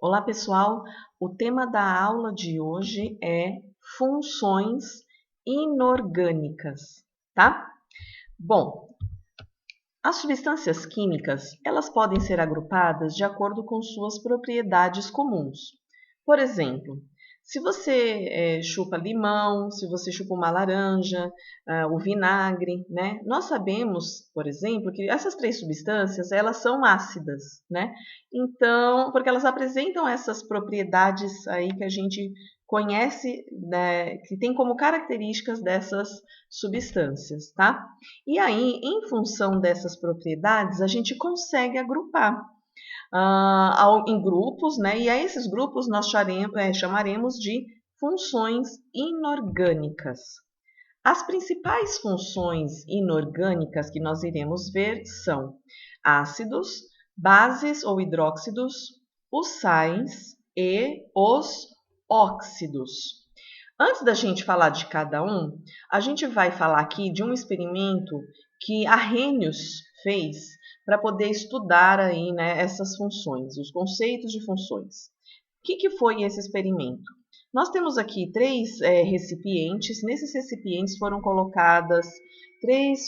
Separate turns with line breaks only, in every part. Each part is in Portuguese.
Olá, pessoal! O tema da aula de hoje é funções inorgânicas, tá? Bom, as substâncias químicas, elas podem ser agrupadas de acordo com suas propriedades comuns. Por exemplo, se você chupa limão, se você chupa uma laranja, o vinagre, né? Nós sabemos, por exemplo, que essas três substâncias, elas são ácidas, né? Então, porque elas apresentam essas propriedades aí que a gente conhece, né, que tem como características dessas substâncias, tá? E aí, em função dessas propriedades, a gente consegue agrupar em grupos, né? E a esses grupos nós chamaremos de funções inorgânicas. As principais funções inorgânicas que nós iremos ver são ácidos, bases ou hidróxidos, os sais e os óxidos. Antes da gente falar de cada um, a gente vai falar aqui de um experimento que Arrhenius fez para poder estudar aí, né, essas funções, os conceitos de funções. O que foi esse experimento? Nós temos aqui três recipientes. Nesses recipientes foram colocadas três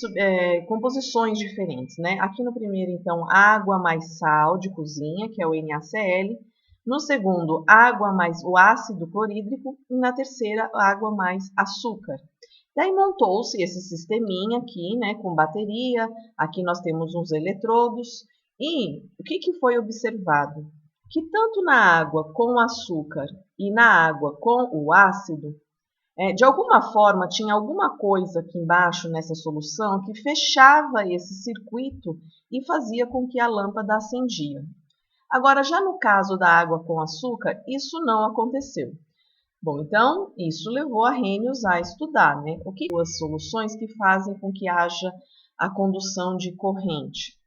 composições diferentes, né? Aqui no primeiro, então, água mais sal de cozinha, que é o NaCl. No segundo, água mais o ácido clorídrico. E na terceira, água mais açúcar. Daí montou-se esse sisteminha aqui, né, com bateria. Aqui nós temos uns eletrodos. E o que foi observado? Que tanto na água com o açúcar e na água com o ácido, de alguma forma tinha alguma coisa aqui embaixo nessa solução que fechava esse circuito e fazia com que a lâmpada acendia. Agora, já no caso da água com açúcar, isso não aconteceu. Bom, então, isso levou Arrhenius a estudar, né? O que são as soluções que fazem com que haja a condução de corrente.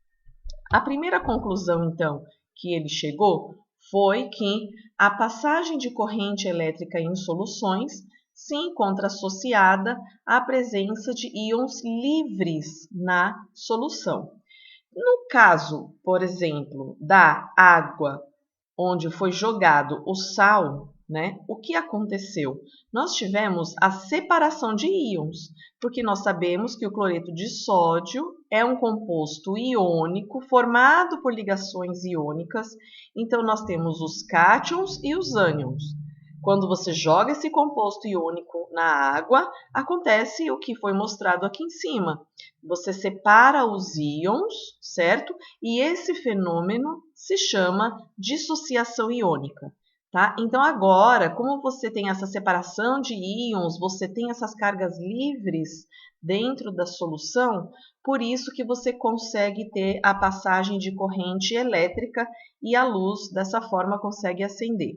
A primeira conclusão, então, que ele chegou foi que a passagem de corrente elétrica em soluções se encontra associada à presença de íons livres na solução. No caso, por exemplo, da água, onde foi jogado o sal, né? O que aconteceu? Nós tivemos a separação de íons, porque nós sabemos que o cloreto de sódio é um composto iônico formado por ligações iônicas, então nós temos os cátions e os ânions. Quando você joga esse composto iônico na água, acontece o que foi mostrado aqui em cima. Você separa os íons, certo? E esse fenômeno se chama dissociação iônica. Tá? Então, agora, como você tem essa separação de íons, você tem essas cargas livres dentro da solução, por isso que você consegue ter a passagem de corrente elétrica e a luz, dessa forma, consegue acender.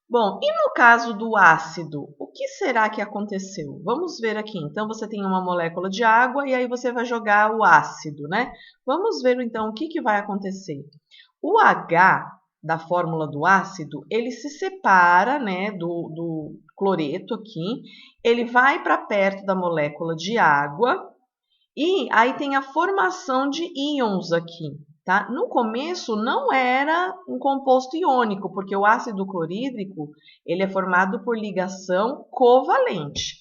Bom, e no caso do ácido, o que será que aconteceu? Vamos ver aqui. Então, você tem uma molécula de água e aí você vai jogar o ácido, né? Vamos ver, então, o que vai acontecer. O H da fórmula do ácido, ele se separa, né, do cloreto aqui, ele vai para perto da molécula de água e aí tem a formação de íons aqui. Tá? No começo não era um composto iônico, porque o ácido clorídrico ele é formado por ligação covalente.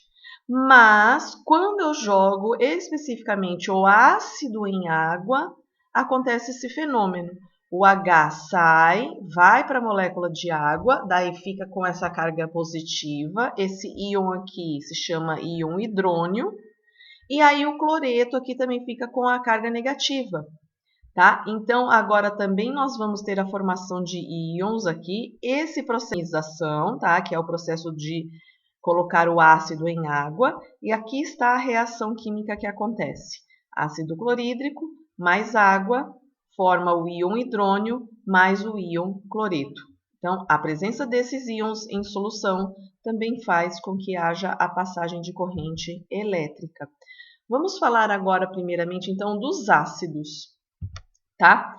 Mas quando eu jogo especificamente o ácido em água, acontece esse fenômeno. O H sai, vai para a molécula de água, daí fica com essa carga positiva. Esse íon aqui se chama íon hidrônio. E aí o cloreto aqui também fica com a carga negativa. Tá? Então, agora também nós vamos ter a formação de íons aqui. Esse processo de ionização, tá? Que é o processo de colocar o ácido em água. E aqui está a reação química que acontece. Ácido clorídrico mais água forma o íon hidrônio mais o íon cloreto. Então, a presença desses íons em solução também faz com que haja a passagem de corrente elétrica. Vamos falar agora, primeiramente, então, dos ácidos. Tá?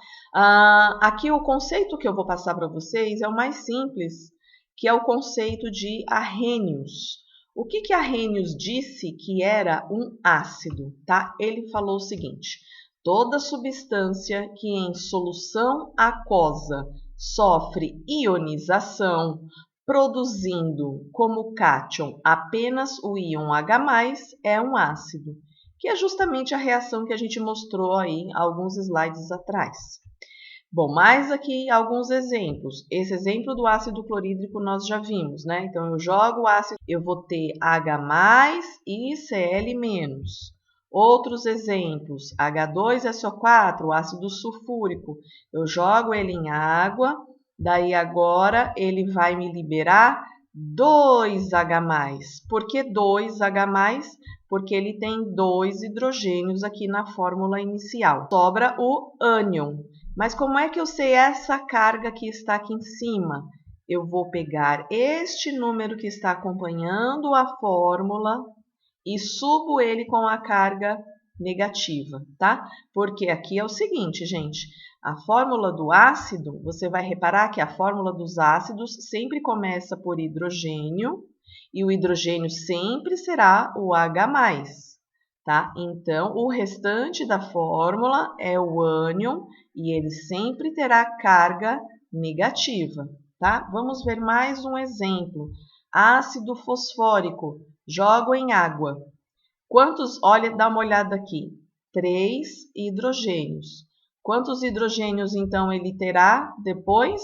Aqui o conceito que eu vou passar para vocês é o mais simples, que é o conceito de Arrhenius. O que Arrhenius disse que era um ácido? Tá? Ele falou o seguinte: toda substância que em solução aquosa sofre ionização, produzindo como cátion apenas o íon H+, é um ácido, que é justamente a reação que a gente mostrou aí alguns slides atrás. Bom, mais aqui alguns exemplos. Esse exemplo do ácido clorídrico nós já vimos, né? Então, eu jogo o ácido, eu vou ter H+ e Cl-. Outros exemplos, H2SO4, o ácido sulfúrico. Eu jogo ele em água, daí agora ele vai me liberar 2H+. Por que 2H+? Porque ele tem 2 hidrogênios aqui na fórmula inicial. Sobra o ânion. Mas como é que eu sei essa carga que está aqui em cima? Eu vou pegar este número que está acompanhando a fórmula e subo ele com a carga negativa, tá? Porque aqui é o seguinte, gente, a fórmula do ácido, você vai reparar que a fórmula dos ácidos sempre começa por hidrogênio e o hidrogênio sempre será o H+, tá? Então, o restante da fórmula é o ânion e ele sempre terá carga negativa, tá? Vamos ver mais um exemplo. Ácido fosfórico, jogo em água. Quantos, olha, dá uma olhada aqui, 3 hidrogênios. Quantos hidrogênios, então, ele terá depois?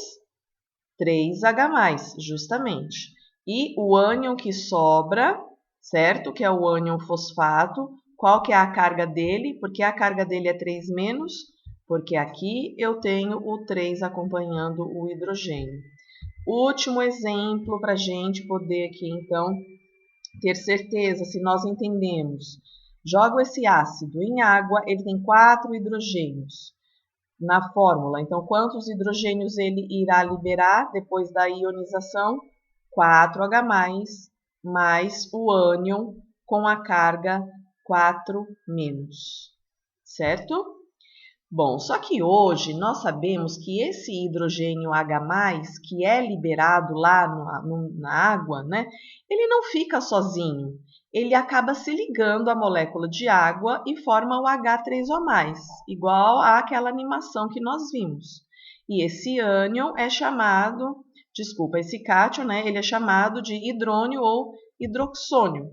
3H+, justamente. E o ânion que sobra, certo? Que é o ânion fosfato. Qual que é a carga dele? Porque a carga dele é 3-, porque aqui eu tenho o 3 acompanhando o hidrogênio. Último exemplo para a gente poder aqui, então, ter certeza se nós entendemos. Jogo esse ácido em água, ele tem 4 hidrogênios na fórmula. Então, quantos hidrogênios ele irá liberar depois da ionização? 4H+, mais o ânion com a carga 4-, certo? Bom, só que hoje nós sabemos que esse hidrogênio H+, que é liberado lá na água, né, ele não fica sozinho. Ele acaba se ligando à molécula de água e forma o H3O+, igual àquela animação que nós vimos. E esse ânion é chamado, esse cátion, né, ele é chamado de hidrônio ou hidroxônio.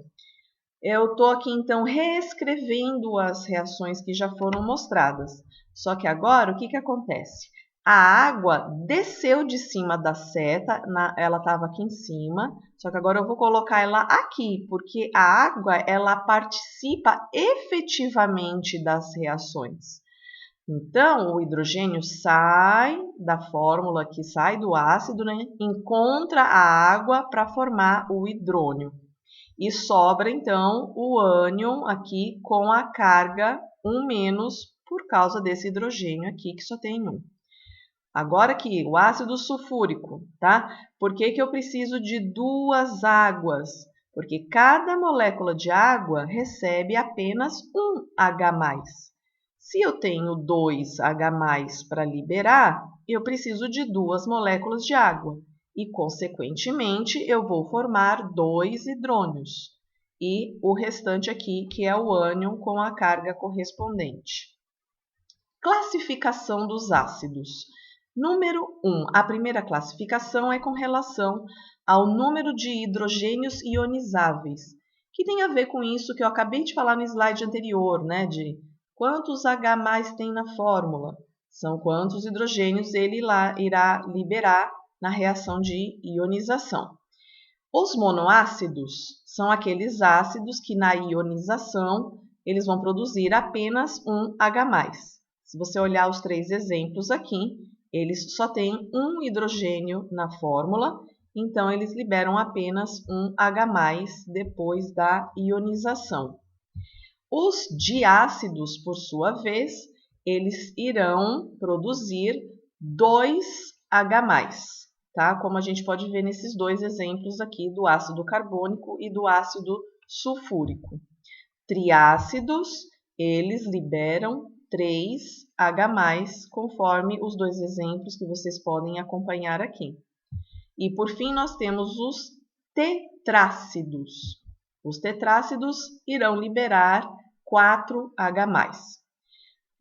Eu estou aqui, então, reescrevendo as reações que já foram mostradas. Só que agora, o que acontece? A água desceu de cima da seta, ela estava aqui em cima, só que agora eu vou colocar ela aqui, porque a água, ela participa efetivamente das reações. Então, o hidrogênio sai da fórmula que sai do ácido, né? Encontra a água para formar o hidrônio. E sobra, então, o ânion aqui com a carga 1- por causa desse hidrogênio aqui, que só tem 1. Agora aqui, o ácido sulfúrico, tá? Por que eu preciso de 2 águas? Porque cada molécula de água recebe apenas um H+. Se eu tenho 2H+ para liberar, eu preciso de 2 moléculas de água. E, consequentemente, eu vou formar 2 hidrônios. E o restante aqui, que é o ânion com a carga correspondente. Classificação dos ácidos. Número 1. A primeira classificação é com relação ao número de hidrogênios ionizáveis, que tem a ver com isso que eu acabei de falar no slide anterior, né? De quantos H+ tem na fórmula. São quantos hidrogênios ele irá liberar na reação de ionização. Os monoácidos são aqueles ácidos que na ionização eles vão produzir apenas um H+. Se você olhar os 3 exemplos aqui, eles só têm um hidrogênio na fórmula, então eles liberam apenas um H+ depois da ionização. Os diácidos, por sua vez, eles irão produzir 2H+, tá? Como a gente pode ver nesses 2 exemplos aqui do ácido carbônico e do ácido sulfúrico. Triácidos, eles liberam 3H+, conforme os 2 exemplos que vocês podem acompanhar aqui. E, por fim, nós temos os tetrácidos. Os tetrácidos irão liberar 4H+.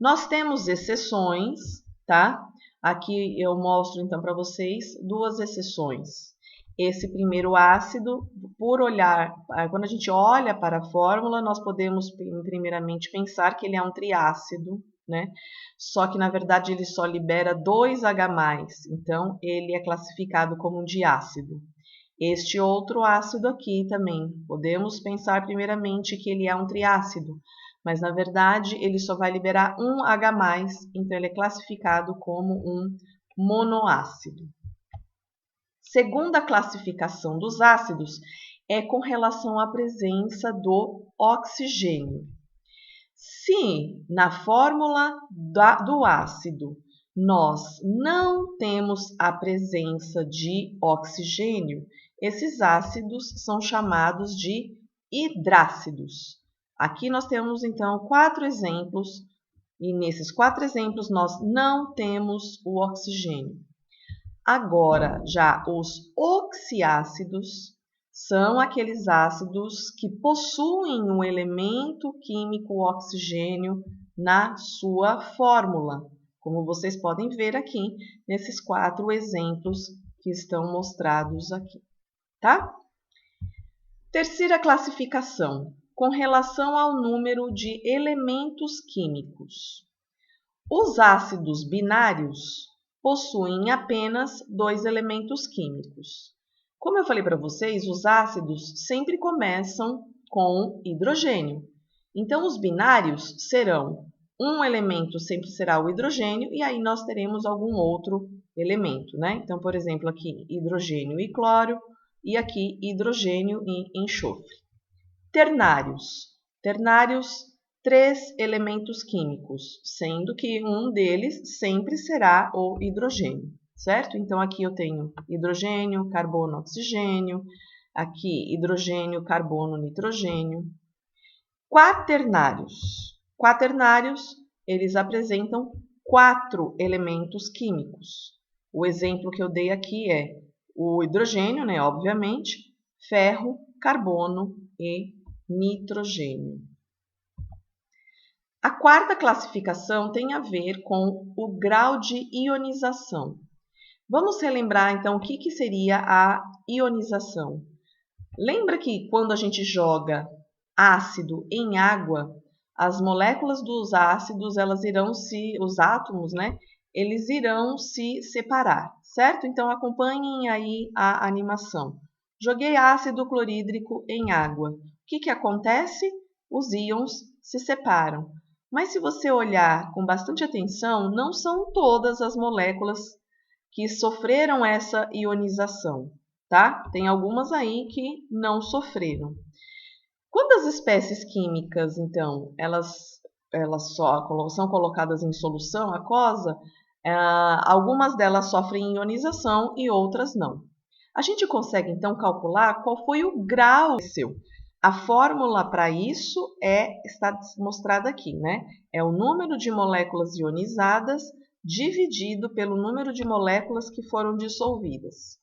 Nós temos exceções, tá? Aqui eu mostro então para vocês duas exceções. Esse primeiro ácido, por olhar, quando a gente olha para a fórmula, nós podemos primeiramente pensar que ele é um triácido, né? Só que na verdade ele só libera 2H+, então ele é classificado como um diácido. Este outro ácido aqui também, podemos pensar primeiramente que ele é um triácido, mas na verdade ele só vai liberar 1H+, então ele é classificado como um monoácido. Segunda classificação dos ácidos é com relação à presença do oxigênio. Se na fórmula do ácido nós não temos a presença de oxigênio, esses ácidos são chamados de hidrácidos. Aqui nós temos então 4 exemplos, e nesses 4 exemplos nós não temos o oxigênio. Agora, já os oxiácidos são aqueles ácidos que possuem o elemento químico oxigênio na sua fórmula, como vocês podem ver aqui nesses 4 exemplos que estão mostrados aqui, tá? Terceira classificação, com relação ao número de elementos químicos. Os ácidos binários possuem apenas 2 elementos químicos. Como eu falei para vocês, os ácidos sempre começam com hidrogênio. Então, os binários serão, um elemento sempre será o hidrogênio, e aí nós teremos algum outro elemento, né? Então, por exemplo, aqui hidrogênio e cloro, e aqui hidrogênio e enxofre. Ternários. Ternários, 3 elementos químicos, sendo que um deles sempre será o hidrogênio, certo? Então, aqui eu tenho hidrogênio, carbono, oxigênio, aqui hidrogênio, carbono, nitrogênio. Quaternários. Quaternários, eles apresentam 4 elementos químicos. O exemplo que eu dei aqui é o hidrogênio, né, obviamente, ferro, carbono e nitrogênio. A quarta classificação tem a ver com o grau de ionização. Vamos relembrar então o que seria a ionização. Lembra que quando a gente joga ácido em água, as moléculas dos ácidos, os átomos, né, eles irão se separar, certo? Então acompanhem aí a animação. Joguei ácido clorídrico em água. O que acontece? Os íons se separam. Mas se você olhar com bastante atenção, não são todas as moléculas que sofreram essa ionização, tá? Tem algumas aí que não sofreram. Quando as espécies químicas, então, elas só são colocadas em solução aquosa, algumas delas sofrem ionização e outras não. A gente consegue, então, calcular qual foi o grau seu. A fórmula para isso está mostrada aqui, né? É o número de moléculas ionizadas dividido pelo número de moléculas que foram dissolvidas.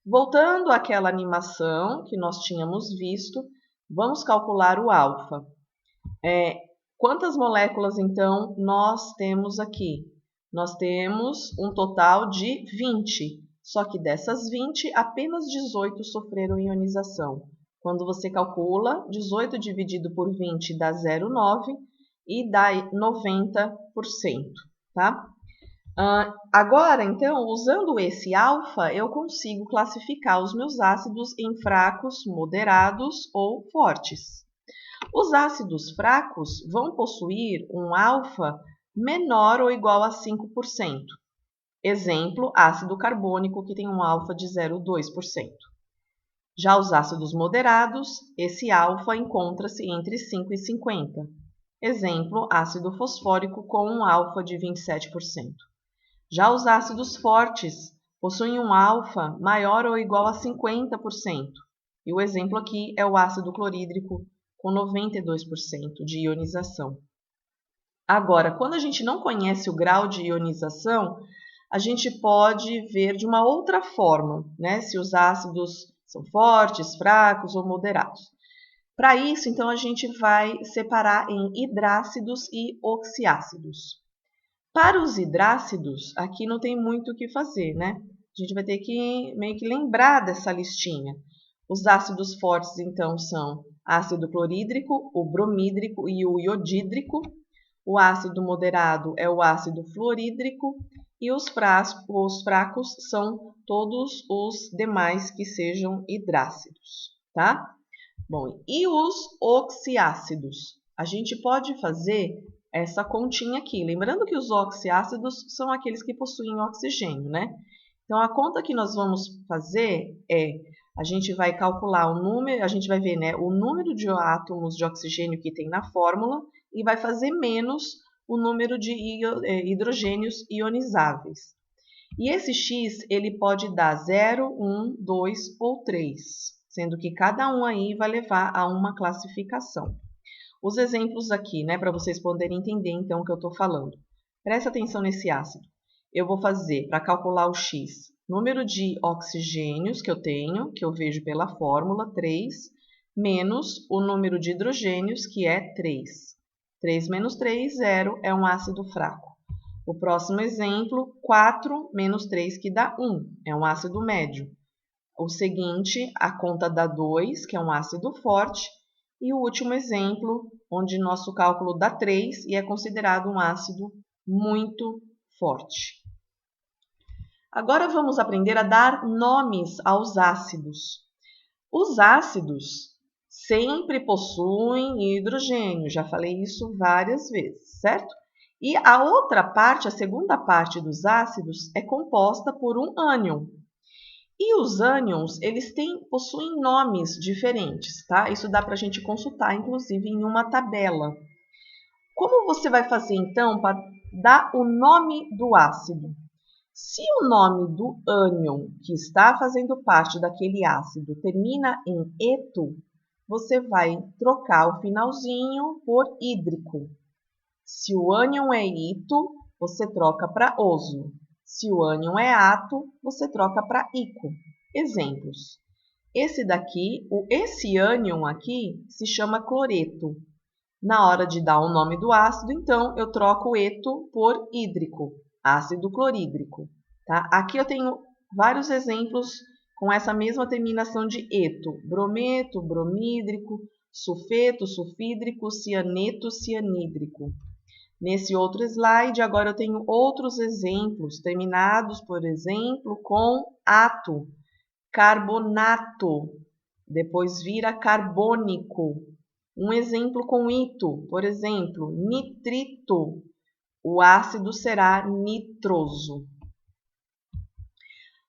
Voltando àquela animação que nós tínhamos visto, vamos calcular o alfa. Quantas moléculas, então, nós temos aqui? Nós temos um total de 20, só que dessas 20, apenas 18 sofreram ionização. Quando você calcula, 18 dividido por 20 dá 0,9 e dá 90%, tá? Agora, então, usando esse alfa, eu consigo classificar os meus ácidos em fracos, moderados ou fortes. Os ácidos fracos vão possuir um alfa menor ou igual a 5%. Exemplo, ácido carbônico, que tem um alfa de 0,2%. Já os ácidos moderados, esse alfa encontra-se entre 5 e 50. Exemplo, ácido fosfórico com um alfa de 27%. Já os ácidos fortes possuem um alfa maior ou igual a 50%. E o exemplo aqui é o ácido clorídrico com 92% de ionização. Agora, quando a gente não conhece o grau de ionização, a gente pode ver de uma outra forma, né? Se os ácidos são fortes, fracos ou moderados. Para isso, então, a gente vai separar em hidrácidos e oxiácidos. Para os hidrácidos, aqui não tem muito o que fazer, né? A gente vai ter que meio que lembrar dessa listinha. Os ácidos fortes, então, são ácido clorídrico, o bromídrico e o iodídrico. O ácido moderado é o ácido fluorídrico. E os fracos são todos os demais que sejam hidrácidos, tá? Bom, e os oxiácidos? A gente pode fazer essa continha aqui. Lembrando que os oxiácidos são aqueles que possuem oxigênio, né? Então, a conta que nós vamos fazer é, a gente vai calcular o número, a gente vai ver, né, o número de átomos de oxigênio que tem na fórmula e vai fazer menos o número de hidrogênios ionizáveis. E esse X, ele pode dar 0, 1, 2 ou 3, sendo que cada um aí vai levar a uma classificação. Os exemplos aqui, né, para vocês poderem entender então o que eu estou falando. Presta atenção nesse ácido. Eu vou fazer, para calcular o X, número de oxigênios que eu tenho, que eu vejo pela fórmula, 3, menos o número de hidrogênios, que é 3. 3 menos 3, 0, é um ácido fraco. O próximo exemplo, 4 menos 3, que dá 1, é um ácido médio. O seguinte, a conta dá 2, que é um ácido forte. E o último exemplo, onde nosso cálculo dá 3 e é considerado um ácido muito forte. Agora vamos aprender a dar nomes aos ácidos. Os ácidos sempre possuem hidrogênio, já falei isso várias vezes, certo? E a outra parte, a segunda parte dos ácidos, é composta por um ânion. E os ânions, eles possuem nomes diferentes, tá? Isso dá para a gente consultar, inclusive, em uma tabela. Como você vai fazer, então, para dar o nome do ácido? Se o nome do ânion que está fazendo parte daquele ácido termina em eto, você vai trocar o finalzinho por hídrico. Se o ânion é ito, você troca para oso. Se o ânion é ato, você troca para ico. Exemplos. Esse ânion aqui se chama cloreto. Na hora de dar o nome do ácido, então, eu troco o eto por hídrico, ácido clorídrico. Tá? Aqui eu tenho vários exemplos com essa mesma terminação de eto. Brometo, bromídrico, sulfeto, sulfídrico, cianeto, cianídrico. Nesse outro slide, agora eu tenho outros exemplos, terminados, por exemplo, com ato, carbonato, depois vira carbônico. Um exemplo com ito, por exemplo, nitrito, o ácido será nitroso.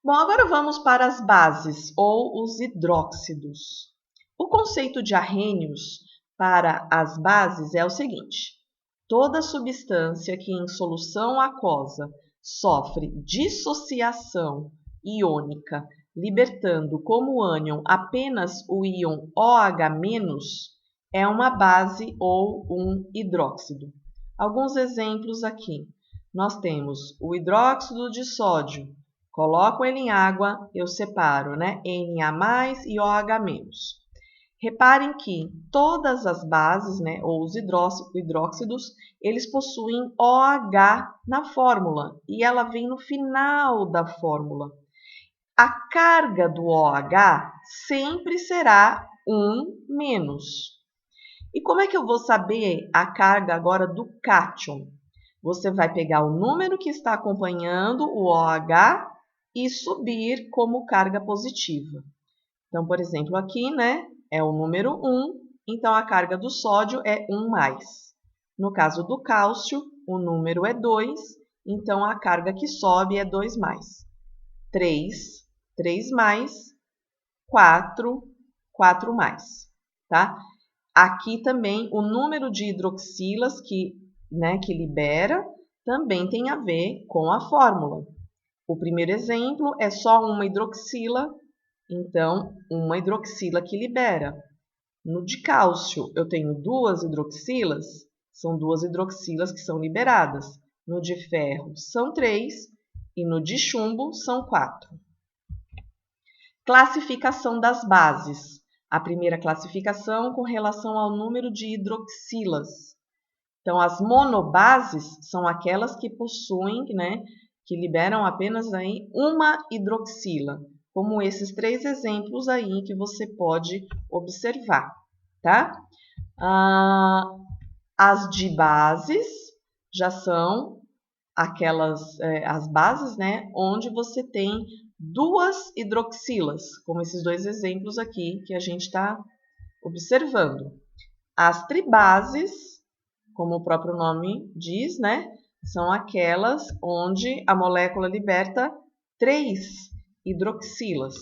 Bom, agora vamos para as bases, ou os hidróxidos. O conceito de arrênios para as bases é o seguinte: toda substância que em solução aquosa sofre dissociação iônica, libertando como ânion apenas o íon OH-, é uma base ou um hidróxido. Alguns exemplos aqui. Nós temos o hidróxido de sódio. Coloco ele em água, eu separo, né? Na e OH-. Reparem que todas as bases, né, ou os hidróxidos, eles possuem OH na fórmula e ela vem no final da fórmula. A carga do OH sempre será 1-. E como é que eu vou saber a carga agora do cátion? Você vai pegar o número que está acompanhando o OH e subir como carga positiva. Então, por exemplo, aqui, né, é o número 1, então a carga do sódio é 1+. No caso do cálcio, o número é 2, então a carga que sobe é 2+. 3, 3+, 4, 4+, tá? Aqui também o número de hidroxilas que libera também tem a ver com a fórmula. O primeiro exemplo é só uma hidroxila, então uma hidroxila que libera. No de cálcio eu tenho 2 hidroxilas, são 2 hidroxilas que são liberadas. No de ferro são 3 e no de chumbo são 4. Classificação das bases. A primeira classificação com relação ao número de hidroxilas. Então, as monobases são aquelas que possuem, né, que liberam apenas aí uma hidroxila, como esses 3 exemplos aí que você pode observar, tá? As dibases já são aquelas, as bases, né, onde você tem 2 hidroxilas, como esses 2 exemplos aqui que a gente está observando. As tribases, como o próprio nome diz, né, são aquelas onde a molécula liberta 3 hidroxilas.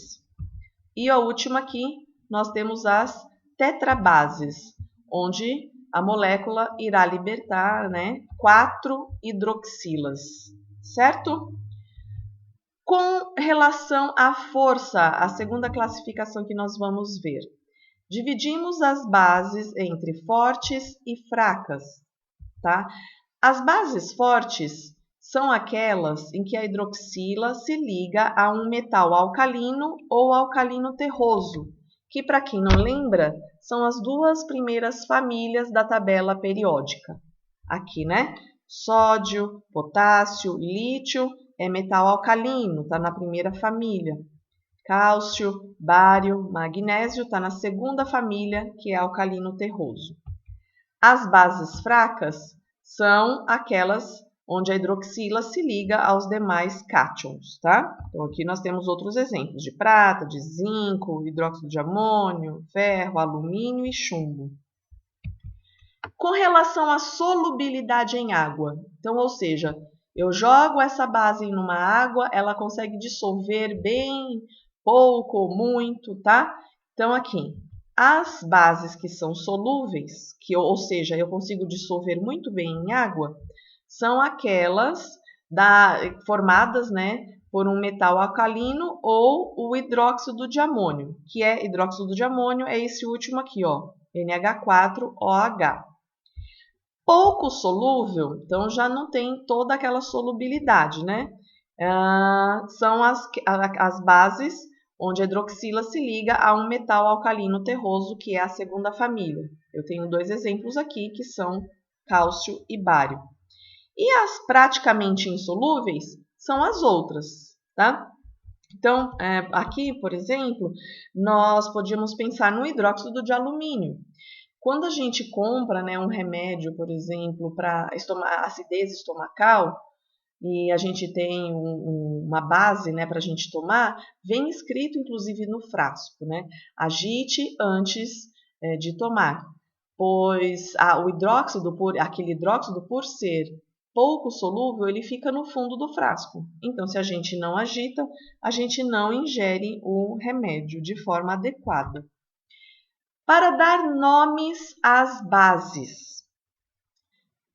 E a última aqui, nós temos as tetrabases, onde a molécula irá libertar, né, 4 hidroxilas, certo? Com relação à força, a segunda classificação que nós vamos ver. Dividimos as bases entre fortes e fracas, tá? As bases fortes são aquelas em que a hidroxila se liga a um metal alcalino ou alcalino terroso, que, para quem não lembra, são as 2 primeiras famílias da tabela periódica. Aqui, né? Sódio, potássio, lítio é metal alcalino, está na primeira família. Cálcio, bário, magnésio está na segunda família, que é alcalino terroso. As bases fracas são aquelas onde a hidroxila se liga aos demais cátions, tá? Então, aqui nós temos outros exemplos de prata, de zinco, hidróxido de amônio, ferro, alumínio e chumbo. Com relação à solubilidade em água, então, ou seja, eu jogo essa base em uma água, ela consegue dissolver bem pouco ou muito, tá? Então, aqui, as bases que são solúveis, ou seja, eu consigo dissolver muito bem em água, são aquelas formadas, né, por um metal alcalino ou o hidróxido de amônio, que é hidróxido de amônio, é esse último aqui, ó, NH4OH. Pouco solúvel, então já não tem toda aquela solubilidade, né? São as bases onde a hidroxila se liga a um metal alcalino terroso, que é a segunda família. Eu tenho 2 exemplos aqui, que são cálcio e bário. E as praticamente insolúveis são as outras, tá? Então, aqui, por exemplo, nós podíamos pensar no hidróxido de alumínio. Quando a gente compra, né, um remédio, por exemplo, para acidez estomacal, e a gente tem uma base, né, para a gente tomar, vem escrito inclusive no frasco, né? Agite antes de tomar, pois aquele hidróxido, por ser pouco solúvel, ele fica no fundo do frasco. Então, se a gente não agita, a gente não ingere o remédio de forma adequada. Para dar nomes às bases,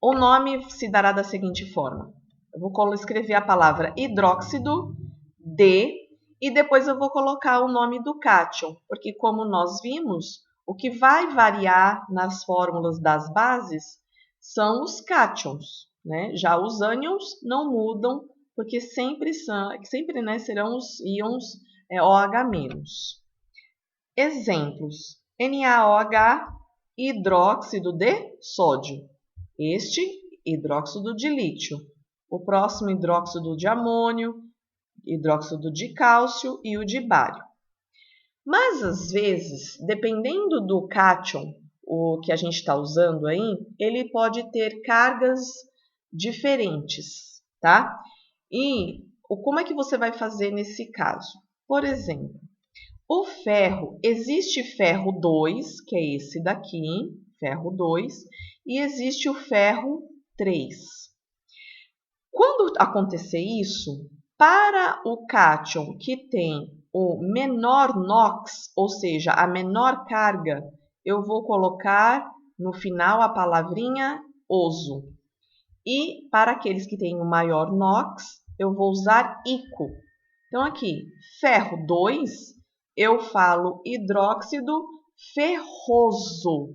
o nome se dará da seguinte forma. Eu vou escrever a palavra hidróxido, D, e depois eu vou colocar o nome do cátion, porque como nós vimos, o que vai variar nas fórmulas das bases são os cátions, né? Já os ânions não mudam, porque sempre né, serão os íons OH-. Exemplos: NaOH, hidróxido de sódio. Este, hidróxido de lítio. O próximo, hidróxido de amônio, hidróxido de cálcio e o de bário. Mas, às vezes, dependendo do cátion, o que a gente está usando aí, ele pode ter cargas diferentes, tá? E como é que você vai fazer nesse caso? Por exemplo, o ferro, existe ferro 2, que é esse daqui, ferro 2, e existe o ferro 3. Quando acontecer isso, para o cátion que tem o menor NOx, ou seja, a menor carga, eu vou colocar no final a palavrinha oso. E para aqueles que têm o maior NOx, eu vou usar ico. Então, aqui, ferro 2, eu falo hidróxido ferroso,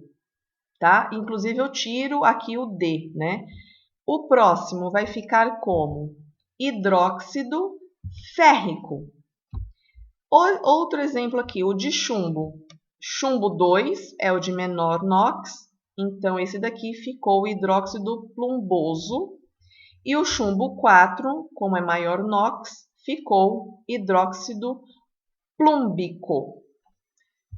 tá? Inclusive, eu tiro aqui o D, né? O próximo vai ficar como hidróxido férrico. Outro exemplo aqui, o de chumbo. Chumbo 2 é o de menor NOx, então esse daqui ficou o hidróxido plumboso. E o chumbo 4, como é maior NOx, ficou hidróxido plúmbico.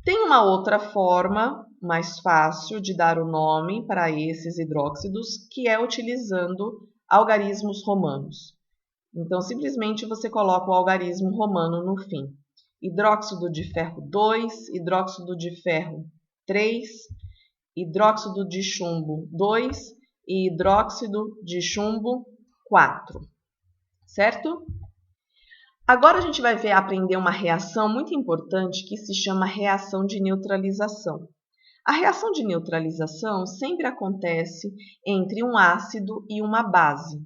Tem uma outra forma mais fácil de dar o nome para esses hidróxidos, que é utilizando algarismos romanos. Então, simplesmente você coloca o algarismo romano no fim. Hidróxido de ferro 2, hidróxido de ferro 3, hidróxido de chumbo 2 e hidróxido de chumbo 4, certo? Agora a gente vai aprender uma reação muito importante que se chama reação de neutralização. A reação de neutralização sempre acontece entre um ácido e uma base.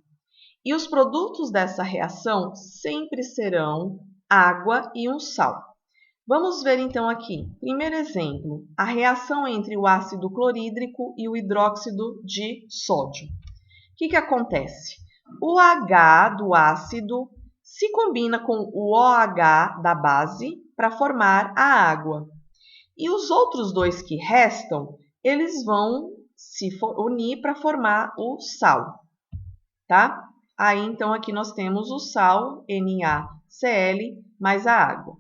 E os produtos dessa reação sempre serão água e um sal. Vamos ver então aqui. Primeiro exemplo, a reação entre o ácido clorídrico e o hidróxido de sódio. O que acontece? O H do ácido se combina com o OH da base para formar a água. E os outros dois que restam, eles vão se unir para formar o sal, tá? Aí, então, aqui nós temos o sal, NaCl, mais a água.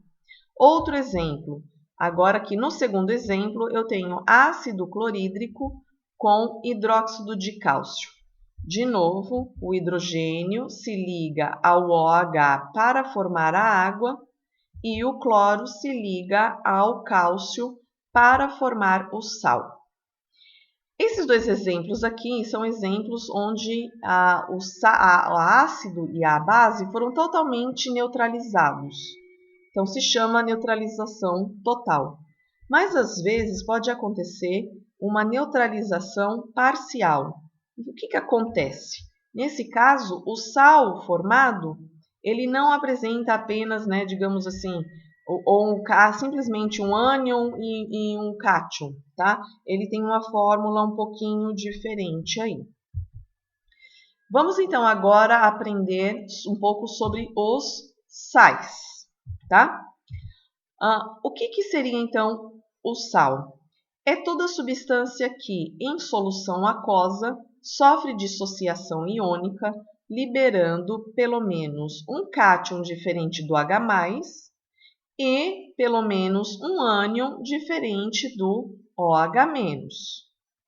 Outro exemplo. Agora, aqui no segundo exemplo, eu tenho ácido clorídrico com hidróxido de cálcio. De novo, o hidrogênio se liga ao OH para formar a água e o cloro se liga ao cálcio para formar o sal. Esses dois exemplos aqui são exemplos onde o ácido e a base foram totalmente neutralizados. Então, se chama neutralização total. Mas, às vezes, pode acontecer uma neutralização parcial. O que acontece? Nesse caso, o sal formado, ele não apresenta apenas, digamos assim, simplesmente um ânion e um cátion, tá? Ele tem uma fórmula um pouquinho diferente aí. Vamos, então, agora aprender um pouco sobre os sais, tá? O que seria, então, o sal? É toda substância que, em solução aquosa, sofre dissociação iônica, liberando pelo menos um cátion diferente do H+, e pelo menos um ânion diferente do OH-,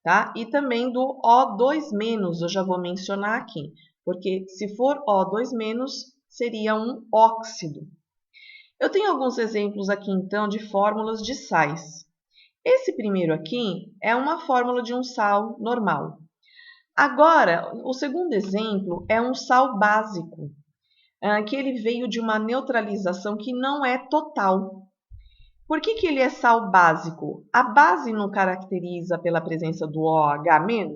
tá? E também do O2-, eu já vou mencionar aqui, porque se for O2-, seria um óxido. Eu tenho alguns exemplos aqui, então, de fórmulas de sais. Esse primeiro aqui é uma fórmula de um sal normal. Agora, o segundo exemplo é um sal básico, que ele veio de uma neutralização que não é total. Por que ele é sal básico? A base não caracteriza pela presença do OH-?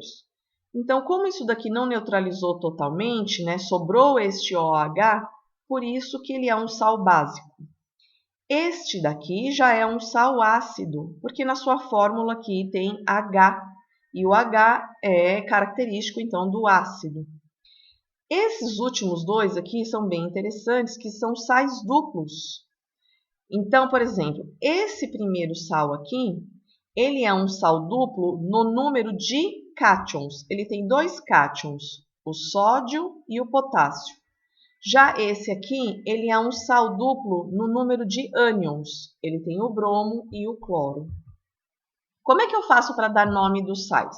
Então, como isso daqui não neutralizou totalmente, sobrou este OH, por isso que ele é um sal básico. Este daqui já é um sal ácido, porque na sua fórmula aqui tem H, e o H é característico, então, do ácido. Esses últimos dois aqui são bem interessantes, que são sais duplos. Então, por exemplo, esse primeiro sal aqui, ele é um sal duplo no número de cátions. Ele tem dois cátions, o sódio e o potássio. Já esse aqui, ele é um sal duplo no número de ânions. Ele tem o bromo e o cloro. Como é que eu faço para dar nome dos sais?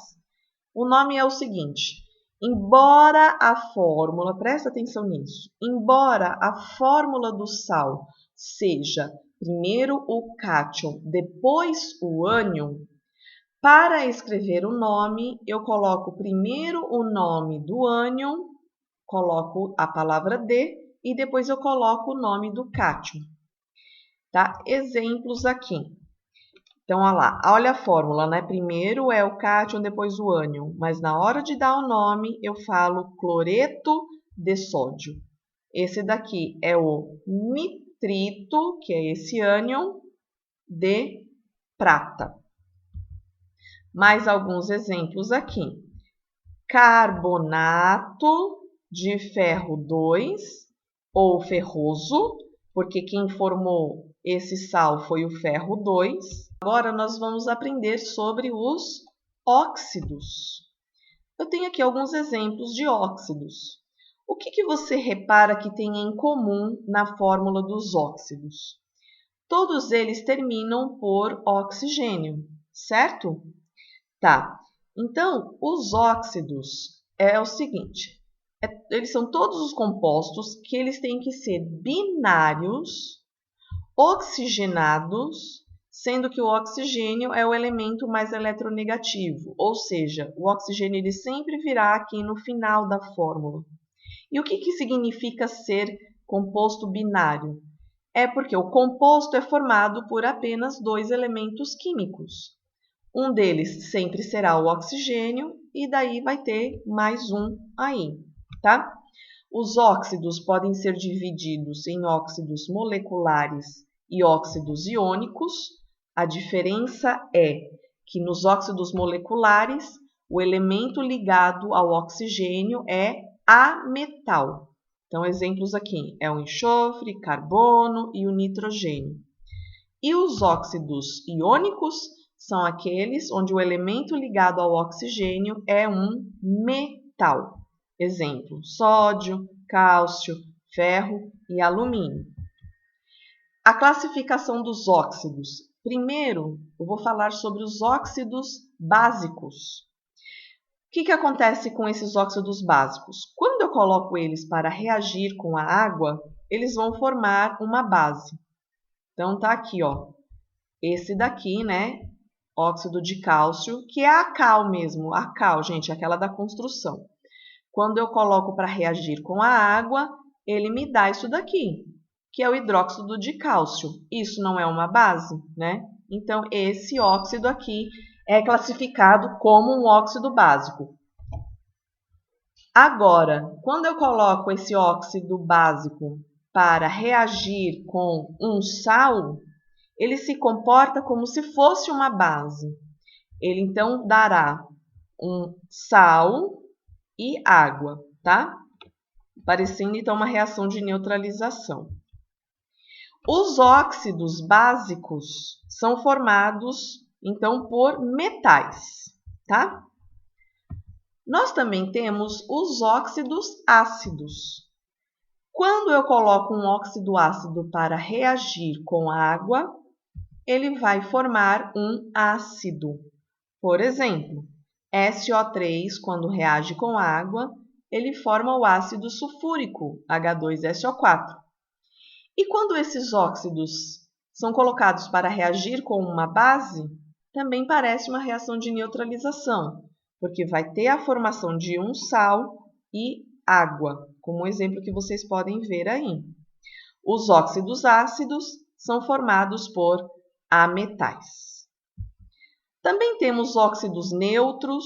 O nome é o seguinte: embora a fórmula, presta atenção nisso, embora a fórmula do sal seja primeiro o cátion, depois o ânion, para escrever o nome, eu coloco primeiro o nome do ânion, coloco a palavra de e depois eu coloco o nome do cátion. Tá? Exemplos aqui. Então, olha a fórmula, Primeiro é o cátion, depois o ânion. Mas na hora de dar o nome, eu falo cloreto de sódio. Esse daqui é o nitrito, que é esse ânion, de prata. Mais alguns exemplos aqui. Carbonato de ferro 2, ou ferroso, porque quem formou esse sal foi o ferro 2. Agora nós vamos aprender sobre os óxidos. Eu tenho aqui alguns exemplos de óxidos. O que você repara que tem em comum na fórmula dos óxidos? Todos eles terminam por oxigênio, certo? Tá. Então, os óxidos é o seguinte, eles são todos os compostos que eles têm que ser binários, oxigenados, sendo que o oxigênio é o elemento mais eletronegativo, ou seja, o oxigênio ele sempre virá aqui no final da fórmula. E o que significa ser composto binário? É porque o composto é formado por apenas dois elementos químicos. Um deles sempre será o oxigênio e daí vai ter mais um aí, tá? Os óxidos podem ser divididos em óxidos moleculares e óxidos iônicos. A diferença é que nos óxidos moleculares, o elemento ligado ao oxigênio é ametal. Então, exemplos aqui é o enxofre, carbono e o nitrogênio. E os óxidos iônicos são aqueles onde o elemento ligado ao oxigênio é um metal. Exemplo, sódio, cálcio, ferro e alumínio. A classificação dos óxidos. Primeiro, eu vou falar sobre os óxidos básicos. O que acontece com esses óxidos básicos? Quando eu coloco eles para reagir com a água, eles vão formar uma base. Então, tá aqui, ó. Esse daqui, né? Óxido de cálcio, que é a cal mesmo. A cal, gente, aquela da construção. Quando eu coloco para reagir com a água, ele me dá isso daqui, que é o hidróxido de cálcio. Isso não é uma base, né? Então, esse óxido aqui é classificado como um óxido básico. Agora, quando eu coloco esse óxido básico para reagir com um sal, ele se comporta como se fosse uma base. Ele então dará um sal e água, tá? Parecendo então uma reação de neutralização. Os óxidos básicos são formados então por metais, tá? Nós também temos os óxidos ácidos. Quando eu coloco um óxido ácido para reagir com água, ele vai formar um ácido. Por exemplo, SO3, quando reage com água, ele forma o ácido sulfúrico, H2SO4. E quando esses óxidos são colocados para reagir com uma base, também parece uma reação de neutralização, porque vai ter a formação de um sal e água, como o exemplo que vocês podem ver aí. Os óxidos ácidos são formados por ametais. Também temos óxidos neutros,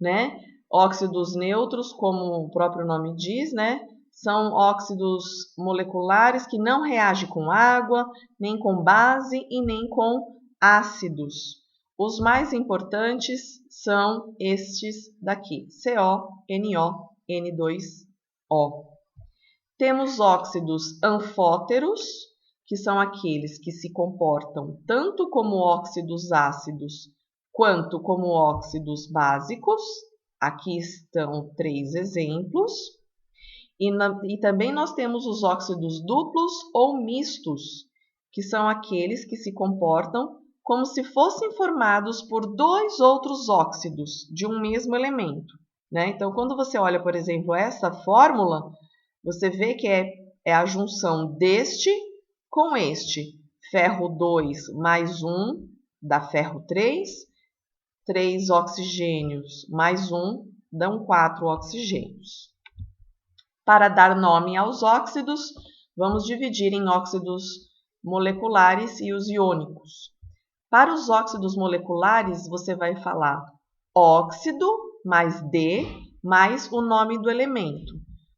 né? Óxidos neutros, como o próprio nome diz, né? São óxidos moleculares que não reagem com água, nem com base e nem com ácidos. Os mais importantes são estes daqui, CO, NO, N2O. Temos óxidos anfóteros, que são aqueles que se comportam tanto como óxidos ácidos quanto como óxidos básicos. Aqui estão 3 exemplos. E também nós temos os óxidos duplos ou mistos, que são aqueles que se comportam como se fossem formados por 2 outros óxidos de um mesmo elemento, né? Então, quando você olha, por exemplo, essa fórmula, você vê que é a junção deste com este. Ferro 2 mais 1 dá ferro 3. 3 oxigênios mais 1 dão 4 oxigênios. Para dar nome aos óxidos, vamos dividir em óxidos moleculares e os iônicos. Para os óxidos moleculares, você vai falar óxido mais D mais o nome do elemento.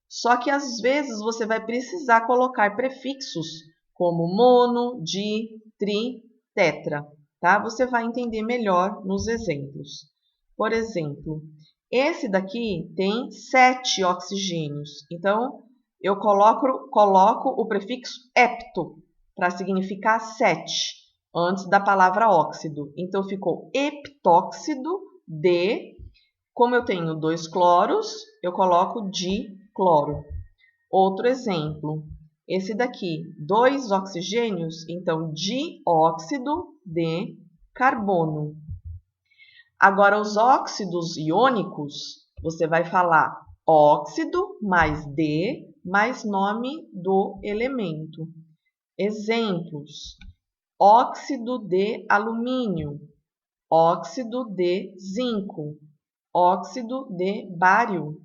Só que às vezes você vai precisar colocar prefixos como mono, di, tri, tetra, tá? Você vai entender melhor nos exemplos. Por exemplo, esse daqui tem 7 oxigênios, então eu coloco o prefixo hepto para significar 7 antes da palavra óxido. Então ficou heptóxido D. Como eu tenho 2 cloros, eu coloco dicloro. Outro exemplo, esse daqui, 2 oxigênios, então dióxido de carbono. Agora, os óxidos iônicos, você vai falar óxido mais D mais nome do elemento. Exemplos: óxido de alumínio, óxido de zinco, óxido de bário,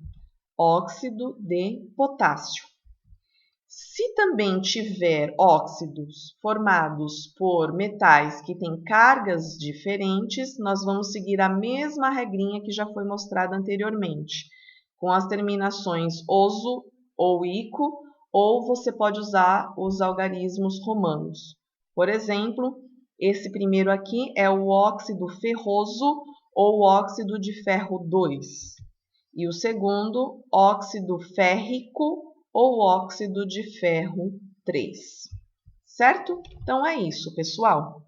óxido de potássio. Se também tiver óxidos formados por metais que têm cargas diferentes, nós vamos seguir a mesma regrinha que já foi mostrada anteriormente, com as terminações oso ou ico, ou você pode usar os algarismos romanos. Por exemplo, esse primeiro aqui é o óxido ferroso ou óxido de ferro 2. E o segundo, óxido férrico ou óxido de ferro 3. Certo? Então é isso, pessoal.